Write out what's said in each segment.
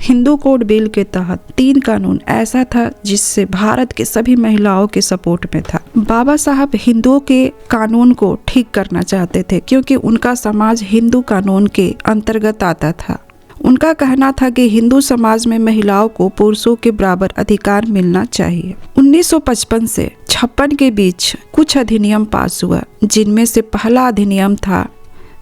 Hindu code bill के तहत 3 कानून ऐसा था जिससे भारत के सभी महिलाओं के सपोर्ट में था। बाबा साहब हिंदुओं के कानून को ठीक करना चाहते थे क्योंकि उनका समाज हिंदू कानून के अंतर्गत आता था। उनका कहना था कि हिंदू समाज में महिलाओं को पुरुषों के बराबर अधिकार मिलना चाहिए। 1955 से 56 के बीच कुछ अधिनियम पास हुआ, जिनमें से पहला अधिनियम था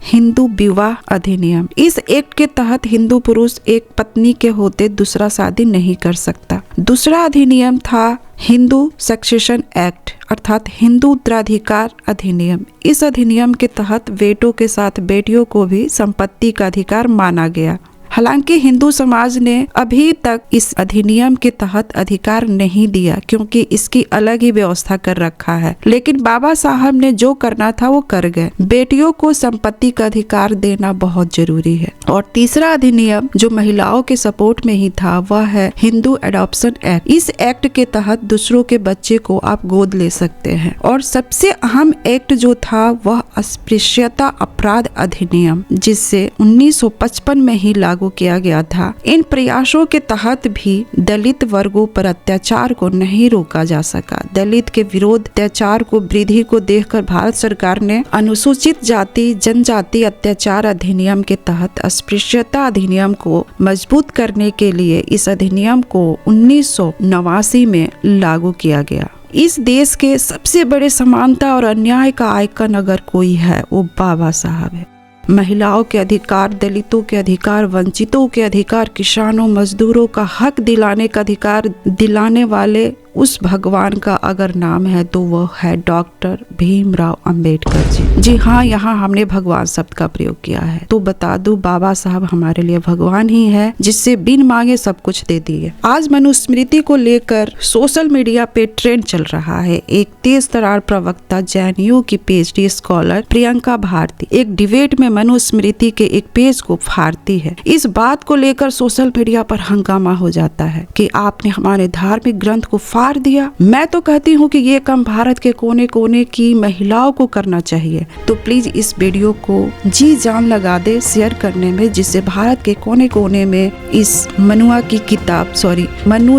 हिंदू विवाह अधिनियम। इस एक्ट के तहत हिंदू पुरुष एक पत्नी के होते दूसरा शादी नहीं कर सकता। दूसरा अधिनियम था हिंदू सक्सेशन एक्ट अर्थात हिंदू उत्तराधिकार अधिनियम। इस अधिनियम के तहत बेटों के साथ बेटियों को भी संपत्ति का अधिकार माना गया। हालांकि हिंदू समाज ने अभी तक इस अधिनियम के तहत अधिकार नहीं दिया क्योंकि इसकी अलग ही व्यवस्था कर रखा है, लेकिन बाबा साहब ने जो करना था वो कर गए। बेटियों को संपत्ति का अधिकार देना बहुत जरूरी है। और तीसरा अधिनियम जो महिलाओं के सपोर्ट में ही था वह है हिंदू एडॉप्शन एक्ट। इस एक्ट के तहत दूसरों के बच्चे को आप गोद ले सकते हैं। और सबसे अहम एक्ट जो था वह अस्पृश्यता अपराध अधिनियम, जिससे 1955 में ही लागू किया गया था। इन प्रयासों के तहत भी दलित वर्गों पर अत्याचार को नहीं रोका जा सका। दलित के विरोध अत्याचार को वृद्धि को देखकर भारत सरकार ने अनुसूचित जाति जनजाति अत्याचार अधिनियम के तहत अस्पृश्यता अधिनियम को मजबूत करने के लिए इस अधिनियम को 1989 में लागू किया गया। इस देश के सबसे बड़े समानता और अन्याय का आइकन अगर कोई है वो बाबा साहब है। महिलाओं के अधिकार, दलितों के अधिकार, वंचितों के अधिकार, किसानों मजदूरों का हक दिलाने का अधिकार दिलाने वाले उस भगवान का अगर नाम है तो वह है डॉक्टर भीमराव अंबेडकर जी। जी हाँ, यहाँ हमने भगवान शब्द का प्रयोग किया है। तो बता दूं, बाबा साहब हमारे लिए भगवान ही है जिससे बिन मांगे सब कुछ दे दिए। आज मनुस्मृति को लेकर सोशल मीडिया पे ट्रेंड चल रहा है। एक तेज तरार प्रवक्ता JNU की PhD स्कॉलर प्रियंका भारती एक डिबेट में मनुस्मृति के एक पेज को फाड़ती है। इस बात को लेकर सोशल मीडिया पर हंगामा हो जाता है कि आपने हमारे धार्मिक ग्रंथ को फाड़ दिया। मैं तो कहती हूँ कि ये काम भारत के कोने कोने की महिलाओं को करना चाहिए। तो प्लीज इस वीडियो को जी जान लगा दे शेयर करने में, जिससे भारत के कोने कोने में इस मनु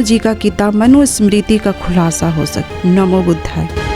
जी का किताब मनुस्मृति का खुलासा हो सके। नमो बुद्धाय।